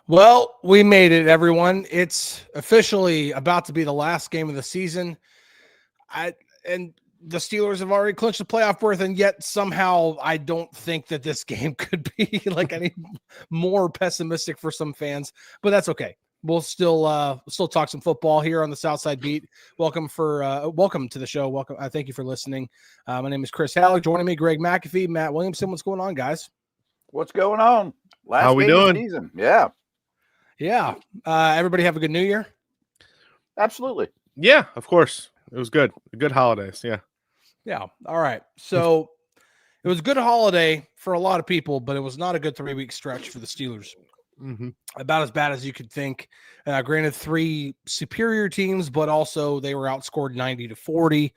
Well, we made it, everyone. It's officially about to be the last game of the season. And the Steelers have already clinched the playoff berth, and yet somehow I don't think that this game could be like any more pessimistic for some fans, but that's okay. We'll still talk some football here on the Southside Beat. Welcome to the show. Welcome. Thank you for listening. My name is Chris Halicke. Joining me, Greg Macafee, Matt Williamson. What's going on, guys? What's going on? How we doing? Of the season. Yeah. Yeah. Everybody have a good New Year? Absolutely. Yeah, of course. It was good. Good holidays. Yeah. Yeah. All right. So it was a good holiday for a lot of people, but it was not a good 3-week stretch for the Steelers. Mm-hmm. About as bad as you could think. Granted, 3 superior teams, but also they were outscored 90-40.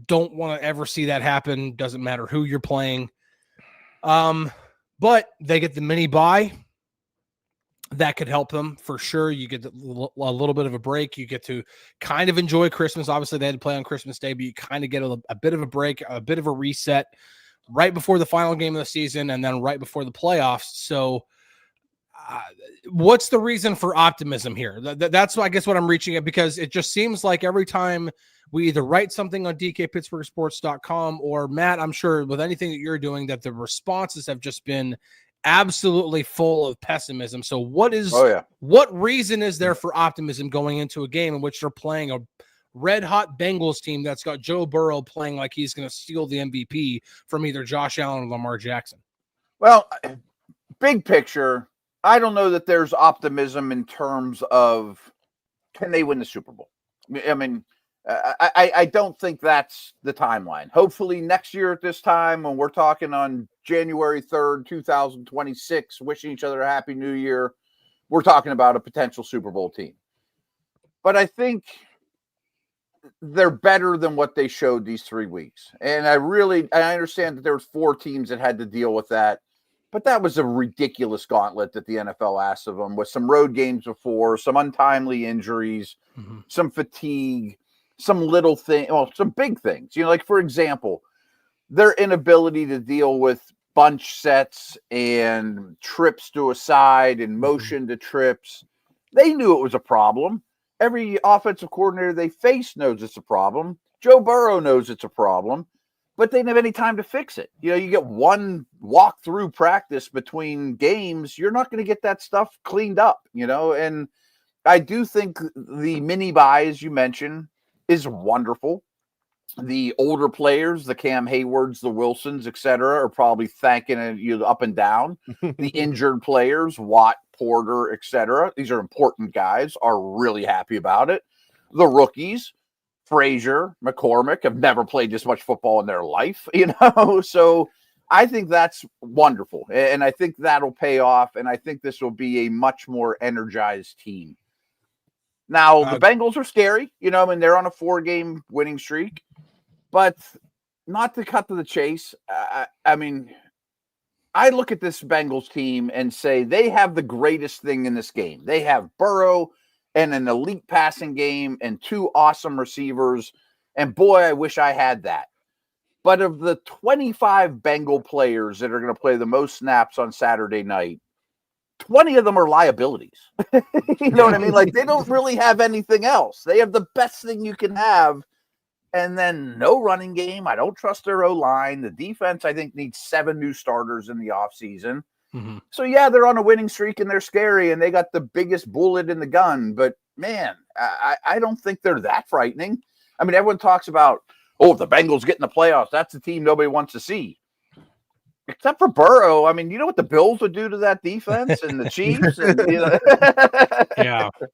Don't want to ever see that happen. Doesn't matter who you're playing. But they get the mini bye. That could help them for sure. You get a little bit of a break. You get to kind of enjoy Christmas. Obviously, they had to play on Christmas Day, but you kind of get a bit of a break, a bit of a reset right before the final game of the season and then right before the playoffs. So what's the reason for optimism here? That's, I guess, what I'm reaching at, because it just seems like every time we either write something on DKPittsburghSports.com or, Matt, I'm sure with anything that you're doing, that the responses have just been absolutely full of pessimism. So what reason is there for optimism going into a game in which they're playing a red hot Bengals team that's got Joe Burrow playing like he's going to steal the MVP from either Josh Allen or Lamar Jackson? Well, big picture, I don't know that there's optimism in terms of can they win the Super Bowl. I mean, I don't think that's the timeline. Hopefully next year at this time, when we're talking on January 3rd, 2026, wishing each other a happy new year, we're talking about a potential Super Bowl team. But I think they're better than what they showed these 3 weeks. And I understand that there was 4 teams that had to deal with that. But that was a ridiculous gauntlet that the NFL asked of them, with some road games before, some untimely injuries, some fatigue, some little thing, some big things. Like, for example, their inability to deal with bunch sets and trips to a side and motion to trips. They knew it was a problem. Every offensive coordinator they face knows it's a problem. Joe Burrow knows it's a problem, but they didn't have any time to fix it. You get one walk-through practice between games, you're not going to get that stuff cleaned up, and I do think the mini bye, as you mentioned, is wonderful. The older players, the Cam Haywards, the Wilsons, etc., are probably thanking you up and down. The injured players, Watt, Porter, etc., these are important guys, are really happy about it. The rookies, Frazier, McCormick, have never played this much football in their life, So I think that's wonderful, and I think that'll pay off, and I think this will be a much more energized team. Now, the Bengals are scary, they're on a 4-game winning streak, but not to cut to the chase. I mean, I look at this Bengals team and say they have the greatest thing in this game. They have Burrow and an elite passing game and 2 awesome receivers, and boy, I wish I had that. But of the 25 Bengal players that are going to play the most snaps on Saturday night, 20 of them are liabilities. You know what I mean? Like, they don't really have anything else. They have the best thing you can have, and then no running game. I don't trust their O-line. The defense, I think, needs 7 new starters in the offseason. So, yeah, they're on a winning streak, and they're scary, and they got the biggest bullet in the gun. But, man, I don't think they're that frightening. I mean, everyone talks about, the Bengals get in the playoffs. That's the team nobody wants to see. Except for Burrow. I mean, you know what the Bills would do to that defense and the Chiefs? And,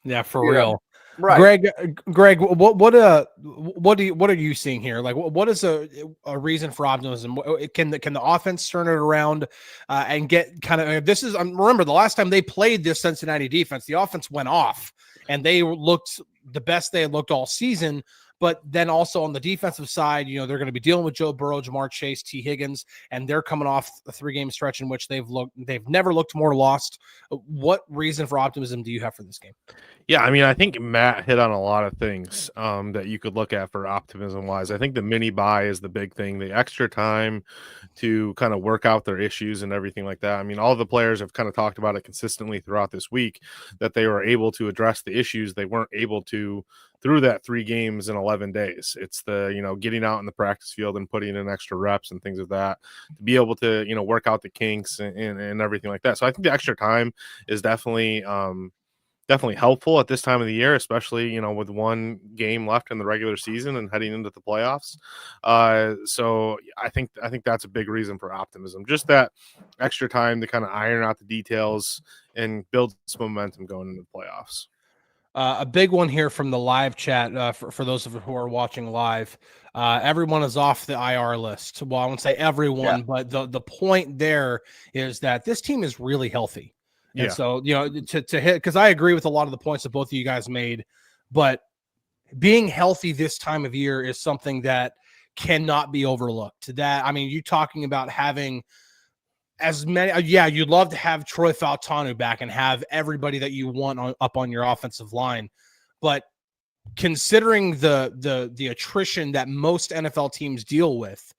Yeah, for real. Right. Greg, what are you seeing here? Like, what is a reason for optimism? Can the offense turn it around and get kind of, this is, remember the last time they played this Cincinnati defense, the offense went off and they looked the best they had looked all season. But then also on the defensive side, they're going to be dealing with Joe Burrow, Jamar Chase, T. Higgins, and they're coming off a 3-game stretch in which they've never looked more lost. What reason for optimism do you have for this game? Yeah, I mean, I think Matt hit on a lot of things that you could look at for optimism-wise. I think the mini bye is the big thing, the extra time to kind of work out their issues and everything like that. I mean, all the players have kind of talked about it consistently throughout this week, that they were able to address the issues they weren't able to through that 3 games in 11 days. It's the, getting out in the practice field and putting in extra reps and things of that to be able to, work out the kinks and everything like that. So I think the extra time is definitely helpful at this time of the year, especially, with 1 game left in the regular season and heading into the playoffs. So I think that's a big reason for optimism. Just that extra time to kind of iron out the details and build some momentum going into the playoffs. A big one here from the live chat for those of you who are watching live. Everyone is off the IR list. Well, I won't say everyone, but the point there is that this team is really healthy. And so, to hit, because I agree with a lot of the points that both of you guys made, but being healthy this time of year is something that cannot be overlooked. You talking about having as many, you'd love to have Troy Fautanu back and have everybody that you want up on your offensive line, but considering the attrition that most NFL teams deal with,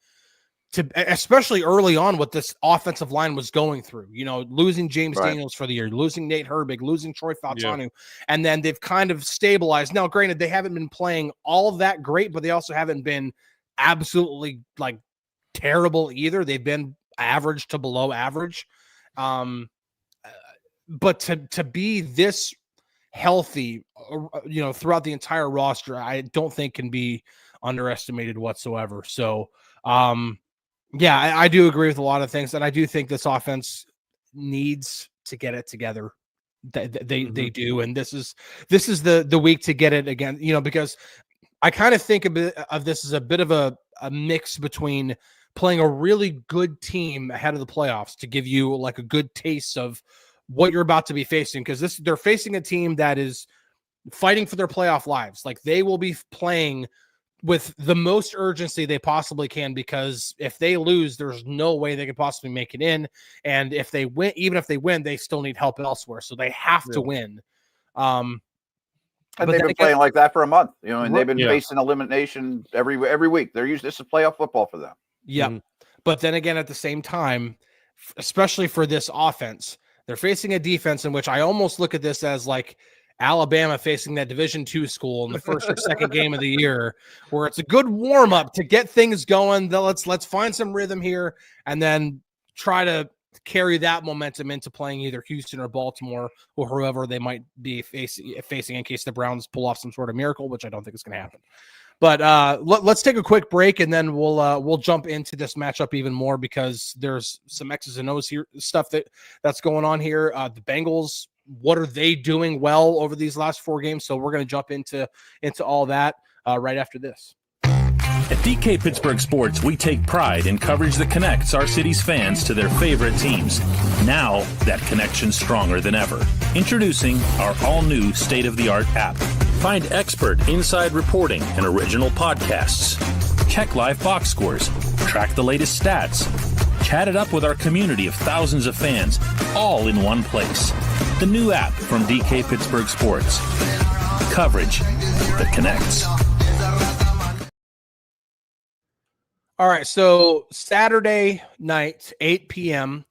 especially early on what this offensive line was going through, losing James Daniels for the year, losing Nate Herbig, losing Troy Fautanu, and then they've kind of stabilized. Now, granted, they haven't been playing all of that great, but they also haven't been absolutely terrible either. They've been average to below average. But to be this healthy, throughout the entire roster, I don't think can be underestimated whatsoever. So, I do agree with a lot of things, and I do think this offense needs to get it together. They do, and this is the week to get it again. Because I kind of think of this as a bit of a mix between playing a really good team ahead of the playoffs to give you a good taste of what you're about to be facing, because they're facing a team that is fighting for their playoff lives. They will be playing with the most urgency they possibly can, because if they lose, there's no way they could possibly make it in. And if they win, even if they win, they still need help elsewhere. So they have to win. And they've been playing like that for a month, and they've been facing elimination every week. This is playoff football for them. Yeah. But then again, at the same time, especially for this offense, they're facing a defense in which I almost look at this as Alabama facing that Division II school in the first or second game of the year, where it's a good warm up to get things going. Let's find some rhythm here, and then try to carry that momentum into playing either Houston or Baltimore or whoever they might be facing in case the Browns pull off some sort of miracle, which I don't think is going to happen. But let's take a quick break, and then we'll jump into this matchup even more, because there's some X's and O's here, stuff that's going on here. The Bengals, what are they doing well over these last 4 games? So we're going to jump into all that right after this. At DK Pittsburgh Sports, we take pride in coverage that connects our city's fans to their favorite teams. Now, that connection's stronger than ever. Introducing our all-new state-of-the-art app. Find expert inside reporting and original podcasts. Check live box scores. Track the latest stats. Chat it up with our community of thousands of fans, all in one place. The new app from DK Pittsburgh Sports. Coverage that connects. All right, so Saturday night, 8 p.m.,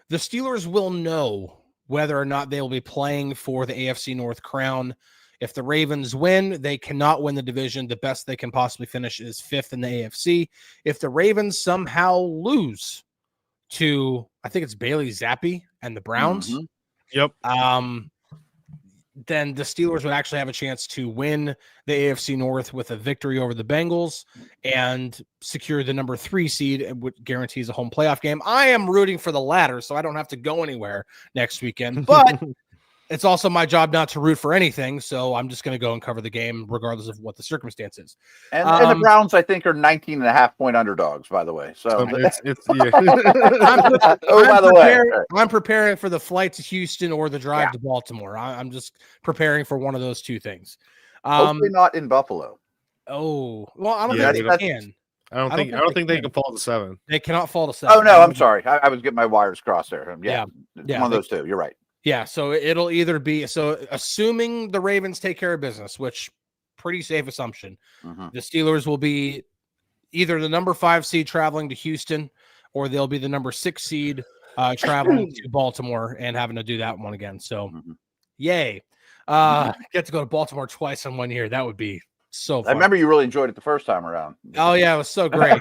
the Steelers will know whether or not they will be playing for the AFC North crown. If the Ravens win, they cannot win the division. The best they can possibly finish is 5th in the AFC. If the Ravens somehow lose to, I think it's Bailey Zappi and the Browns, then the Steelers would actually have a chance to win the AFC North with a victory over the Bengals and secure the number 3 seed, which guarantees a home playoff game. I am rooting for the latter, so I don't have to go anywhere next weekend, but it's also my job not to root for anything, so I'm just going to go and cover the game regardless of what the circumstance is. And the Browns, I think, are 19.5-point underdogs, by the way. So I'm preparing for the flight to Houston or the drive to Baltimore. I'm just preparing for one of those two things. Hopefully not in Buffalo. Oh, well, I don't Yeah, think that's- they can. I don't think they can fall to 7. They cannot fall to 7. Oh no, I'm sorry. I was getting my wires crossed there. Yeah. One of those two. You're right. Yeah, so it'll either be assuming the Ravens take care of business, which pretty safe assumption. Mhm. The Steelers will be either the number 5 seed traveling to Houston, or they'll be the number 6 seed traveling to Baltimore and having to do that one again. So, yay! Get to go to Baltimore twice in 1 year. That would be so fun. I remember you really enjoyed it the first time around. Oh yeah, it was so great.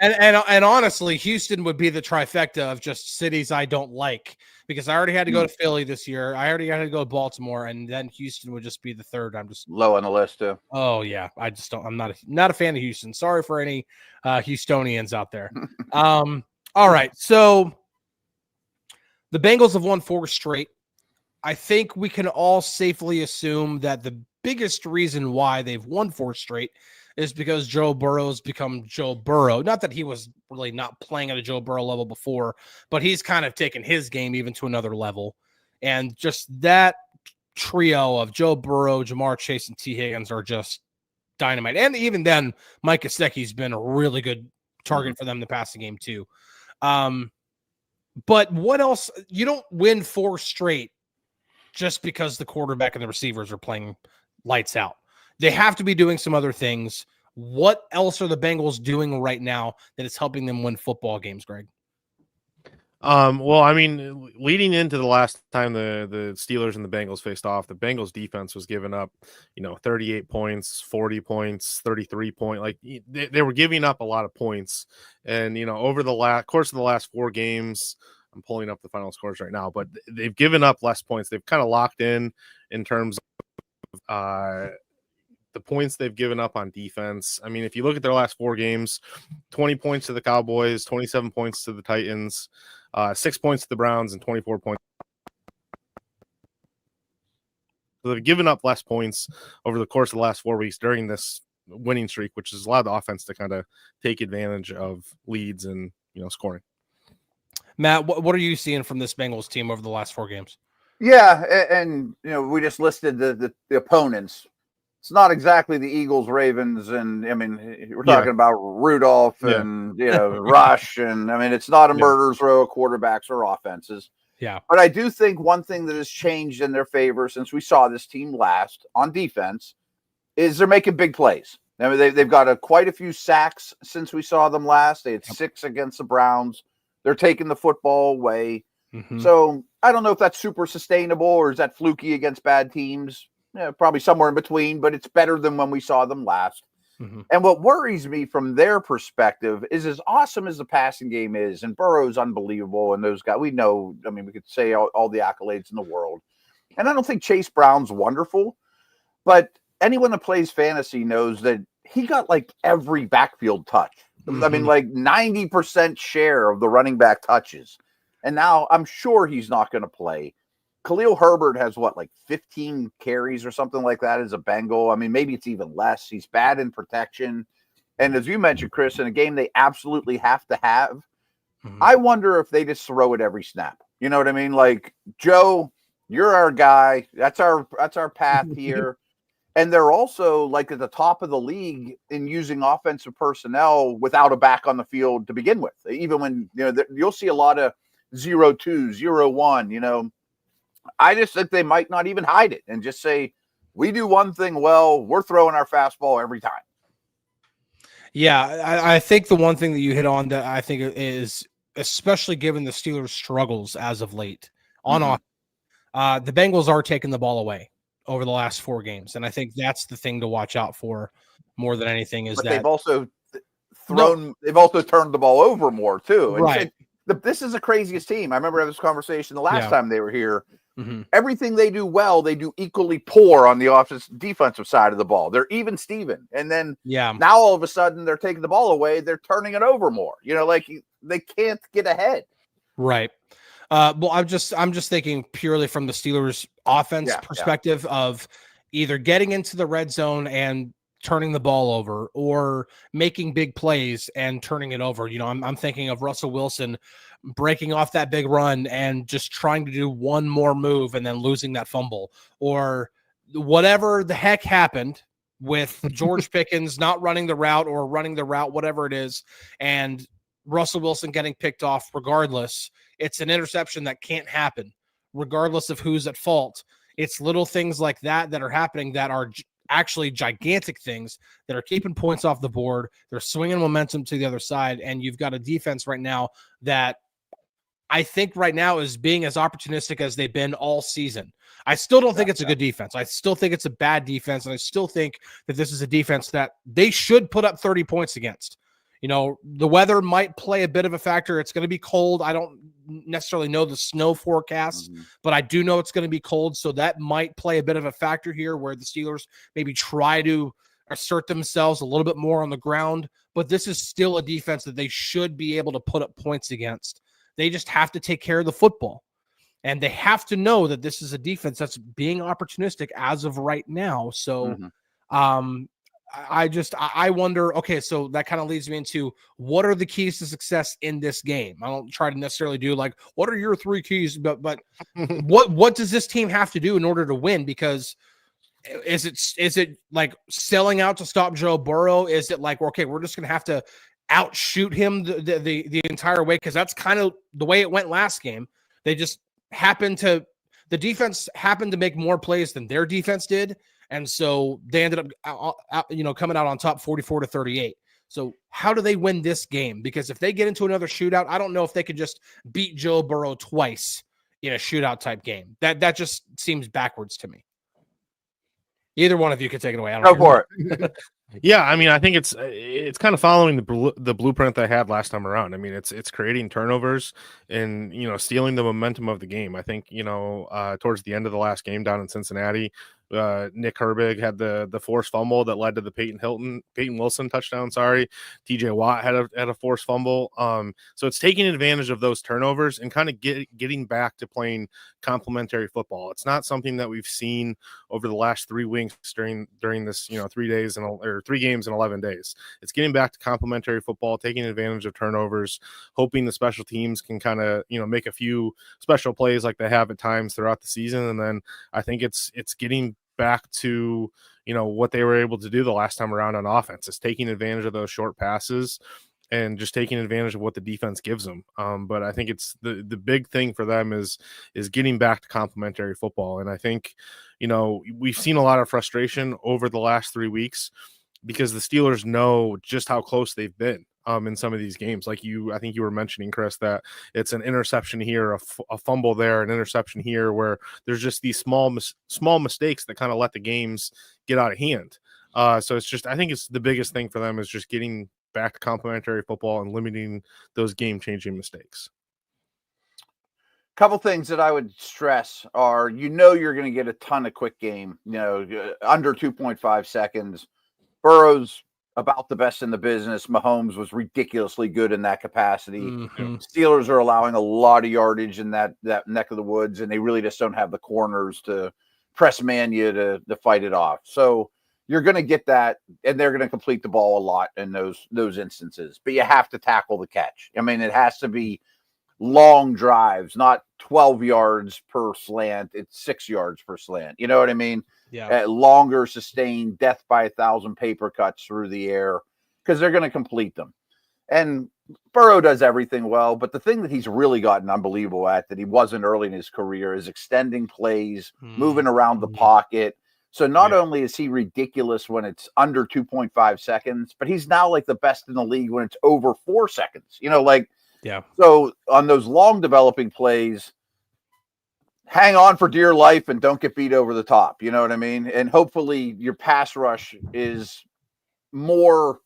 and honestly, Houston would be the trifecta of just cities I don't like, because I already had to go to Philly this year. I already had to go to Baltimore, and then Houston would just be the third. I'm just Low on the list too. Oh yeah, I just don't. I'm not a fan of Houston. Sorry for any Houstonians out there. All right, so the Bengals have won 4 straight. I think we can all safely assume that the biggest reason why they've won 4 straight is because Joe Burrow's become Joe Burrow. Not that he was really not playing at a Joe Burrow level before, but he's kind of taken his game even to another level. And just that trio of Joe Burrow, Jamar Chase, and T. Higgins are just dynamite. And even then, Mike Gesicki's been a really good target for them in the passing game too. But what else? You don't win 4 straight just because the quarterback and the receivers are playing lights out. They have to be doing some other things. What else are the Bengals doing right now that is helping them win football games, Greg? Well, I mean, leading into the last time the Steelers and the Bengals faced off, the Bengals defense was giving up, 38 points, 40 points, 33 points. Like they were giving up a lot of points. And, over the course of the last 4 games, I'm pulling up the final scores right now, but they've given up less points. They've kind of locked in terms of the points they've given up on defense. I mean, if you look at their last 4 games, 20 points to the Cowboys, 27 points to the Titans, 6 points to the Browns, and 24 points. So they've given up less points over the course of the last 4 weeks during this winning streak, which has allowed the offense to kind of take advantage of leads and, scoring. Matt, what are you seeing from this Bengals team over the last 4 games? Yeah, and we just listed the opponents. It's not exactly the Eagles, Ravens, and I mean we're talking about Rudolph and Rush, and I mean it's not a murderer's row of quarterbacks or offenses. Yeah, but I do think one thing that has changed in their favor since we saw this team last on defense is they're making big plays. I mean they've got quite a few sacks since we saw them last. They had 6 against the Browns. They're taking the football away. Mm-hmm. So I don't know if that's super sustainable or is that fluky against bad teams. Probably somewhere in between, but it's better than when we saw them last. Mm-hmm. And what worries me from their perspective is as awesome as the passing game is, and Burrow's unbelievable, and those guys, we know, I mean, we could say all the accolades in the world. And I don't think Chase Brown's wonderful, but anyone that plays fantasy knows that he got like every backfield touch. Mm-hmm. I mean, like 90% share of the running back touches. And now I'm sure he's not going to play. Khalil Herbert has like 15 carries or something like that as a Bengal. I mean, maybe it's even less. He's bad in protection. And as you mentioned, Chris, in a game they absolutely have to have, I wonder if they just throw it every snap. You know what I mean? Like, Joe, you're our guy. That's our path here. And they're also like at the top of the league in using offensive personnel without a back on the field to begin with. Even when, you'll see a lot of 0-2, 0-1, I just think they might not even hide it and just say, we do one thing well, we're throwing our fastball every time. Yeah, I think the one thing that you hit on that I think is, especially given the Steelers' struggles as of late on off, the Bengals are taking the ball away over the last 4 games. And I think that's the thing to watch out for more than anything is but that they've also they've also turned the ball over more too. And right. This is the craziest team. I remember having this conversation the last time they were here. Mm-hmm. Everything they do well, they do equally poor on the defensive side of the ball. They're even Steven. And then now all of a sudden they're taking the ball away. They're turning it over more. Like they can't get ahead. Right. Well, I'm just thinking purely from the Steelers' offense perspective of either getting into the red zone and turning the ball over or making big plays and turning it over. I'm thinking of Russell Wilson breaking off that big run and just trying to do one more move and then losing that fumble or whatever the heck happened. with George Pickens not running the route or running the route, whatever it is, and Russell Wilson getting picked off regardless. It's an interception that can't happen regardless of who's at fault. It's little things like that that are happening that are actually gigantic things that are keeping points off the board. They're swinging momentum to the other side, and you've got a defense right now that I think right now is being as opportunistic as they've been all season. I still don't think it's a good defense. I still think it's a bad defense, and I still think that this is a defense that they should put up 30 points against. You know, the weather might play a bit of a factor. It's going to be cold. I don't necessarily know the snow forecast, but I do know it's going to be cold, so that might play a bit of a factor here where the Steelers maybe try to assert themselves a little bit more on the ground, but this is still a defense that they should be able to put up points against. They just have to take care of the football, and they have to know that this is a defense that's being opportunistic as of right now. So I wonder, okay, so that kind of leads me into what are the keys to success in this game? I don't try to necessarily do like, what are your 3 keys, but what does this team have to do in order to win? Because is it like selling out to stop Joe Burrow? Is it like, okay, we're just going to have to outshoot him the entire way? Because that's kind of the way it went last game. They just the defense happened to make more plays than their defense did. And so they ended up, coming out on top 44-38. So how do they win this game? Because if they get into another shootout, I don't know if they could just beat Joe Burrow twice in a shootout type game. That just seems backwards to me. Either one of you could take it away. I don't Go for it. Yeah, I mean, I think it's kind of following the blueprint they had last time around. I mean, it's creating turnovers and stealing the momentum of the game. I think towards the end of the last game down in Cincinnati, Nick Herbig had the forced fumble that led to the Peyton Wilson touchdown. Sorry, TJ Watt had a forced fumble. So it's taking advantage of those turnovers and kind of getting back to playing complementary football. It's not something that we've seen over the last 3 weeks during this 3 days or 3 games in 11 days. It's getting back to complementary football, taking advantage of turnovers, hoping the special teams can kind of make a few special plays like they have at times throughout the season, and then I think it's getting back to what they were able to do the last time around on offense. Is taking advantage of those short passes and just taking advantage of what the defense gives them. But I think it's the big thing for them is getting back to complementary football. And I think we've seen a lot of frustration over the last 3 weeks because the Steelers know just how close they've been in some of these games. Like I think you were mentioning, Chris, that it's an interception here, a fumble there, an interception here, where there's just these small mistakes that kind of let the games get out of hand. So it's just, I think it's the biggest thing for them is just getting back to complementary football and limiting those game-changing mistakes. Couple things that I would stress are, you're going to get a ton of quick game, under 2.5 seconds. Burrow's about the best in the business. Mahomes was ridiculously good in that capacity. Steelers are allowing a lot of yardage in that neck of the woods, and they really just don't have the corners to press man you to fight it off. So you're going to get that, and they're going to complete the ball a lot in those instances. But you have to tackle the catch. I mean, it has to be long drives, not 12 yards per slant. It's 6 yards per slant. You know what I mean? Yeah. Longer, sustained, death by 1,000 paper cuts through the air, because they're going to complete them. And Burrow does everything well, but the thing that he's really gotten unbelievable at that he wasn't early in his career is extending plays, moving around the pocket. So not only is he ridiculous when it's under 2.5 seconds, but he's now like the best in the league when it's over 4 seconds. So on those long developing plays, hang on for dear life and don't get beat over the top. You know what I mean? And hopefully your pass rush is more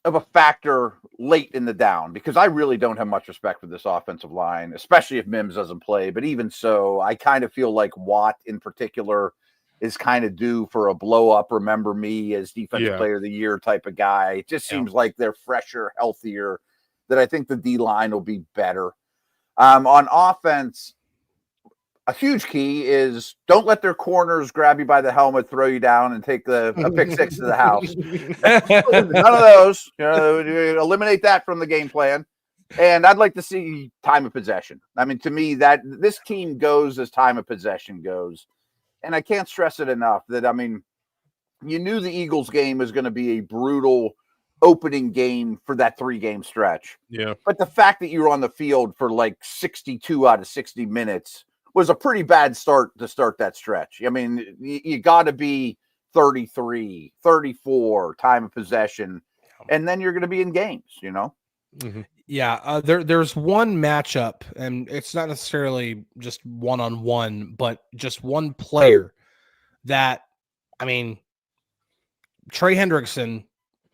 of a factor late in the down, because I really don't have much respect for this offensive line, especially if Mims doesn't play. But even so, I kind of feel like Watt in particular is kind of due for a blow up. Remember me as defensive player of the year type of guy. It just seems like they're fresher, healthier, that I think the D line will be better. On offense, a huge key is don't let their corners grab you by the helmet, throw you down, and take a pick six to the house. None of those. Eliminate that from the game plan. And I'd like to see time of possession. I mean, to me, that this team goes as time of possession goes. And I can't stress it enough that, I mean, you knew the Eagles game was going to be a brutal opening game for that 3-game stretch. Yeah. But the fact that you were on the field for like 62 out of 60 minutes was a pretty bad start to start that stretch. I mean, you got to be 33, 34 time of possession, and then you're going to be in games, you know? Mm-hmm. Yeah, there's one matchup, and it's not necessarily just one-on-one, but just one player that, I mean, Trey Hendrickson,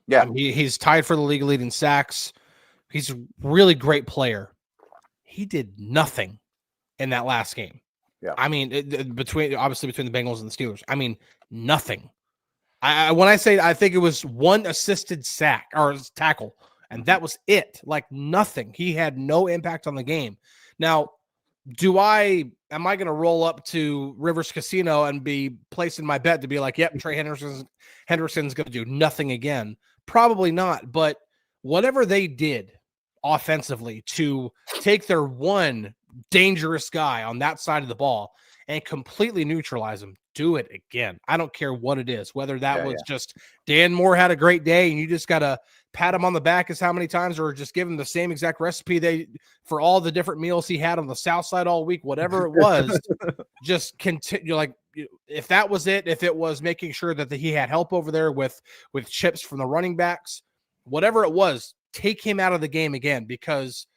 Yeah. I mean, he's tied for the league leading sacks. He's a really great player. He did nothing in that last game. Yeah. I mean, between the Bengals and the Steelers. I mean, nothing. When I say I think it was one assisted sack or tackle, and that was it. Like nothing. He had no impact on the game. Now, am I going to roll up to Rivers Casino and be placing my bet to be like, yep, Trey Henderson's going to do nothing again? Probably not. But whatever they did offensively to take their one dangerous guy on that side of the ball and completely neutralize him, do it again. I don't care what it is, whether that was just Dan Moore had a great day and you just got to pat him on the back as how many times, or just give him the same exact recipe for all the different meals he had on the South Side all week, whatever it was. Just continue. Like if that was it, if it was making sure that he had help over there with chips from the running backs, whatever it was, take him out of the game again, because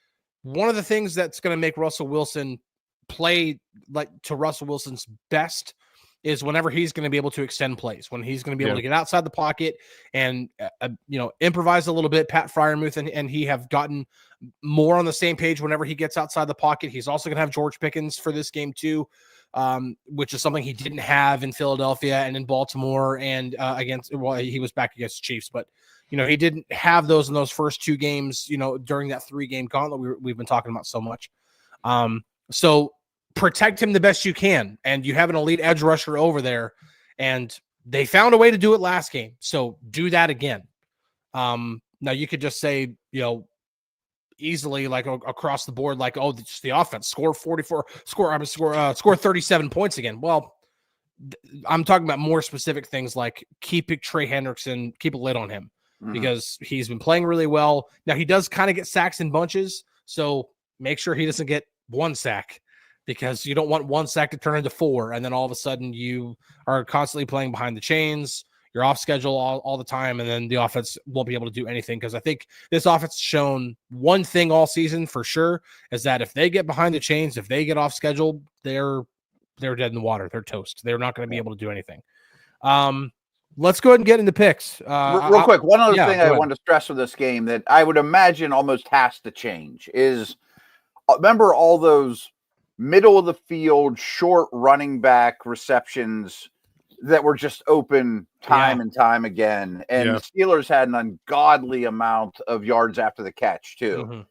one of the things that's going to make Russell Wilson play like to Russell Wilson's best is whenever he's going to be able to extend plays, when he's going to be able to get outside the pocket and, improvise a little bit. Pat Freiermuth and he have gotten more on the same page whenever he gets outside the pocket. He's also going to have George Pickens for this game too, which is something he didn't have in Philadelphia and in Baltimore and he was back against the Chiefs, but he didn't have those in those first 2 games, during that 3-game gauntlet we've been talking about so much. So protect him the best you can. And you have an elite edge rusher over there, and they found a way to do it last game. So do that again. Now you could just say, easily like across the board, like, oh, just the offense score 37 points again. Well, I'm talking about more specific things like keep Trey Hendrickson, keep a lid on him. Because he's been playing really well. Now he does kind of get sacks in bunches, so make sure he doesn't get 1 sack, because you don't want 1 sack to turn into 4, and then all of a sudden you are constantly playing behind the chains. You're off schedule all the time, and then the offense won't be able to do anything. Because I think this offense has shown one thing all season for sure, is that if they get behind the chains, if they get off schedule, they're dead in the water. They're toast. They're not going to be able to do anything. Let's go ahead and get into picks. Real quick, one other thing I want to stress for this game that I would imagine almost has to change is, remember all those middle of the field, short running back receptions that were just open time and time again. And the Steelers had an ungodly amount of yards after the catch too.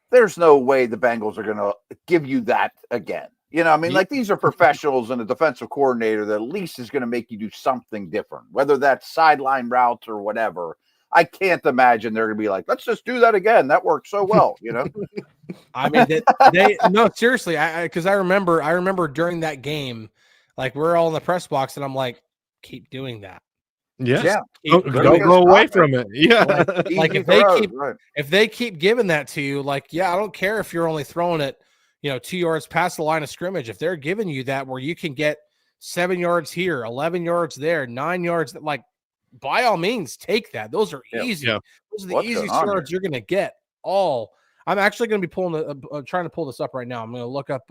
There's no way the Bengals are going to give you that again. Like these are professionals and a defensive coordinator that at least is going to make you do something different, whether that's sideline routes or whatever. I can't imagine they're going to be like, let's just do that again. That worked so well, I mean, no, seriously, because I remember during that game, like we're all in the press box, and I'm like, keep doing that. Yeah. Don't go away from it. Yeah. Like if they keep giving that to you, like, I don't care if you're only throwing it, 2 yards past the line of scrimmage. If they're giving you that where you can get 7 yards here, 11 yards there, 9 yards, like by all means take that. Those are easy. Yeah. Those are the easiest yards you're going to get. I'm actually going to be trying to pull this up right now. I'm going to look up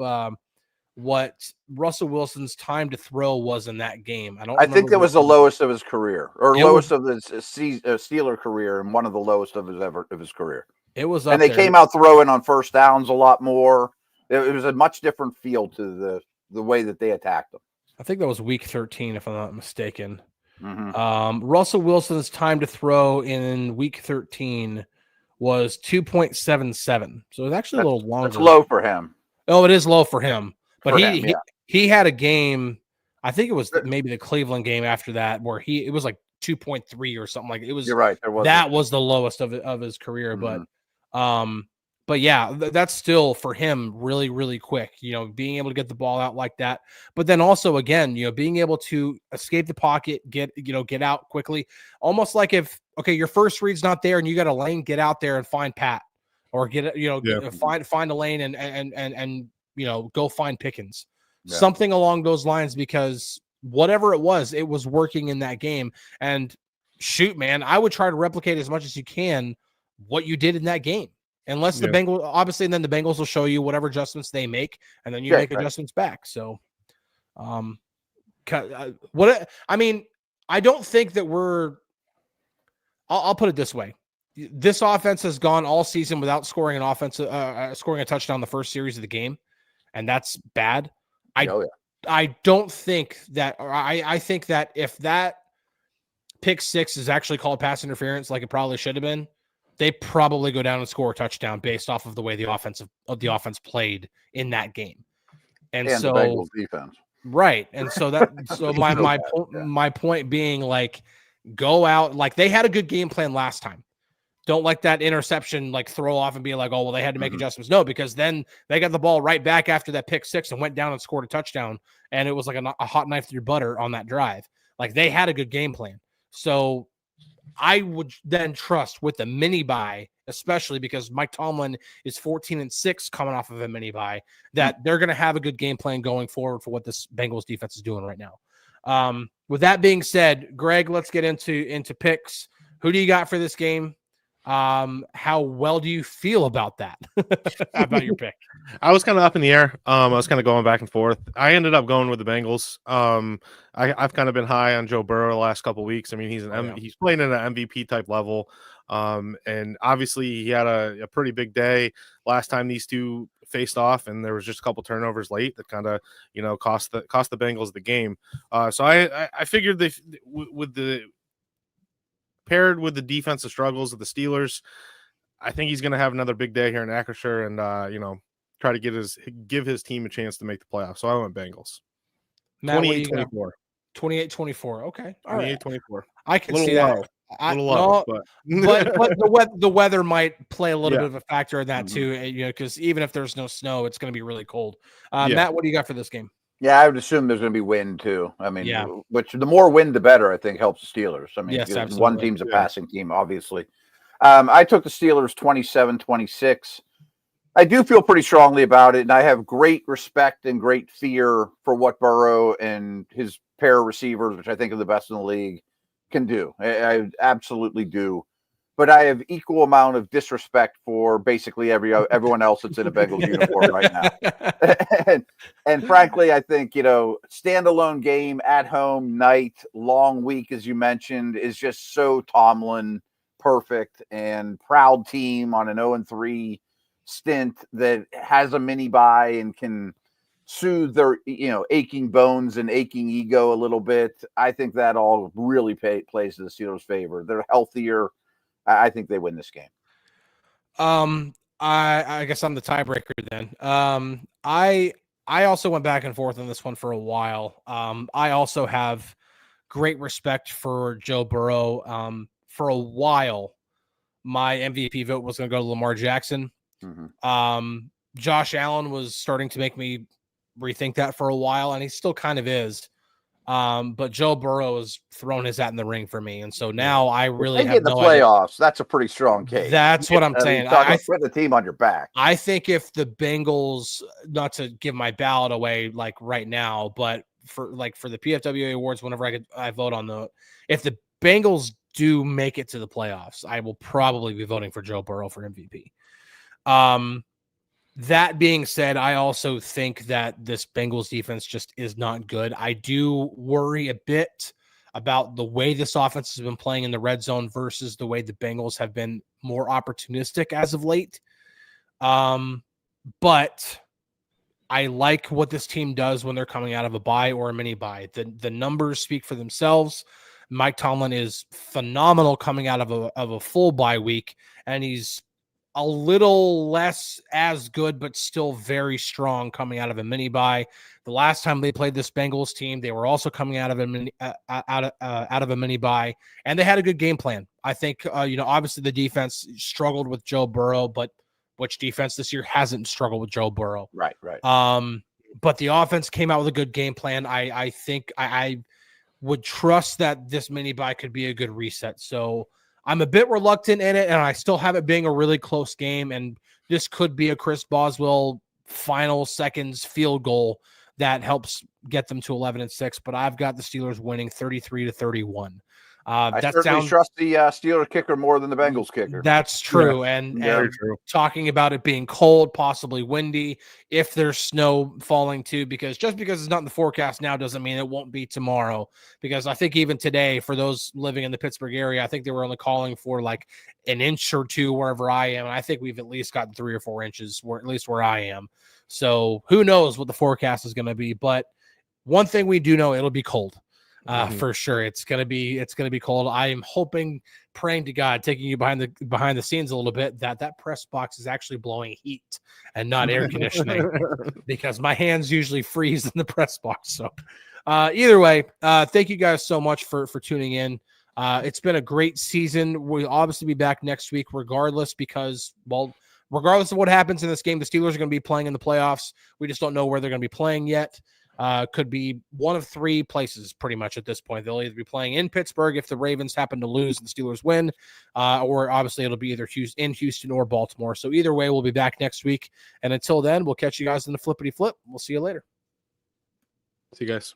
what Russell Wilson's time to throw was in that game. I think that was the lowest of his career, or lowest of his Steeler career, and one of the lowest of his career. It was, and they came out throwing on first downs a lot more. It was a much different feel to the way that they attacked them. I think that was week 13, if I'm not mistaken. Russell Wilson's time to throw in week 13 was 2.77. So it's actually a little longer. It's low for him. Oh, it is low for him. But he had a game, I think it was maybe the Cleveland game after that, where it was like 2.3 or something like it was. You're right. That was the lowest of his career. But But yeah, that's still for him really, really quick, being able to get the ball out like that. But then also, again, being able to escape the pocket, get out quickly, almost like if, okay, your first read's not there and you got a lane, get out there and find Pat, or find a lane and go find Pickens, something along those lines, because whatever it was working in that game. And shoot, man, I would try to replicate as much as you can what you did in that game. Unless the Bengals, obviously, and then the Bengals will show you whatever adjustments they make, and then you make adjustments back. So, I don't think that I'll put it this way: this offense has gone all season without scoring scoring a touchdown the first series of the game, and that's bad. I don't think that, or I think that if that pick six is actually called pass interference, like it probably should have been, they probably go down and score a touchdown based off of the way the offense played in that game. And so the Bengals defense. Right. And so my point being, like, go out, like they had a good game plan last time. Don't like that interception, like throw off and be like, oh, well, they had to make adjustments. No, because then they got the ball right back after that pick six and went down and scored a touchdown. And it was like a hot knife through butter on that drive. Like, they had a good game plan. So I would then trust with the mini bye, especially because Mike Tomlin is 14-6 coming off of a mini bye, that they're going to have a good game plan going forward for what this Bengals defense is doing right now. With that being said, Greg, let's get into picks. Who do you got for this game? How well do you feel about that? About your pick? I was kind of up in the air. I was kind of going back and forth. I ended up going with the Bengals. I've kind of been high on Joe Burrow the last couple of weeks. I mean, he's playing at an MVP type level. And obviously he had a pretty big day last time these two faced off, and there was just a couple turnovers late that kind of, cost the Bengals the game. So I figured paired with the defensive struggles of the Steelers, I think he's going to have another big day here in Acrisure and, try to give his team a chance to make the playoffs. So I went Bengals. 28-24. 28-24. Okay. All right. 28-24. I can see that. A little low, but the weather might play a little bit of a factor in that too, because even if there's no snow, it's going to be really cold. Matt, what do you got for this game? Yeah, I would assume there's going to be wind too. I mean, which the more wind, the better, I think, helps the Steelers. I mean, yes, one team's a passing team, obviously. I took the Steelers 27-26. I do feel pretty strongly about it, and I have great respect and great fear for what Burrow and his pair of receivers, which I think are the best in the league, can do. I absolutely do. But I have equal amount of disrespect for basically everyone else that's in a Bengals uniform right now. and frankly, I think, standalone game at home night, long week, as you mentioned, is just so Tomlin perfect, and proud team on an 0-3 stint that has a mini bye and can soothe their, aching bones and aching ego a little bit. I think that all really plays to the Steelers' favor. They're healthier. I think they win this game. I guess I'm the tiebreaker then. I also went back and forth on this one for a while. I also have great respect for Joe Burrow. For a while, my MVP vote was going to go to Lamar Jackson. Josh Allen was starting to make me rethink that for a while, and he still kind of is. But Joe Burrow has thrown his hat in the ring for me, and so now I really have the playoffs. Idea. That's a pretty strong case. That's what I'm saying. I put the team on your back. I think if the Bengals, not to give my ballot away like right now, but for the PFWA awards, whenever I vote on if the Bengals do make it to the playoffs, I will probably be voting for Joe Burrow for MVP. That being said, I also think that this Bengals defense just is not good. I do worry a bit about the way this offense has been playing in the red zone versus the way the Bengals have been more opportunistic as of late. But I like what this team does when they're coming out of a bye or a mini bye. The numbers speak for themselves. Mike Tomlin is phenomenal coming out of a full bye week, and he's a little less as good, but still very strong coming out of a mini bye. The last time they played this Bengals team, they were also coming out of a mini bye, and they had a good game plan. I think, obviously the defense struggled with Joe Burrow, but which defense this year hasn't struggled with Joe Burrow. Right. But the offense came out with a good game plan. I think I would trust that this mini bye could be a good reset. So I'm a bit reluctant in it, and I still have it being a really close game. And this could be a Chris Boswell final seconds field goal that helps get them to 11-6. But I've got the Steelers winning 33-31. I certainly trust the Steeler kicker more than the Bengals kicker. That's true. Yeah, and true. Talking about it being cold, possibly windy, if there's snow falling too, because just because it's not in the forecast now doesn't mean it won't be tomorrow. Because I think even today, for those living in the Pittsburgh area, I think they were only calling for like an inch or two wherever I am. And I think we've at least gotten 3 or 4 inches, at least where I am. So who knows what the forecast is going to be. But one thing we do know, it'll be cold. For sure. It's gonna be cold. I am hoping, praying to God, taking you behind the scenes a little bit, that press box is actually blowing heat and not air conditioning, because my hands usually freeze in the press box. So either way, thank you guys so much for tuning in. It's been a great season. We'll obviously be back next week regardless, because, well, regardless of what happens in this game, the Steelers are going to be playing in the playoffs. We just don't know where they're going to be playing yet. Could be one of 3 places pretty much at this point. They'll either be playing in Pittsburgh if the Ravens happen to lose and the Steelers win, or obviously it'll be either in Houston or Baltimore. So either way, we'll be back next week. And until then, we'll catch you guys in the flippity flip. We'll see you later. See you guys.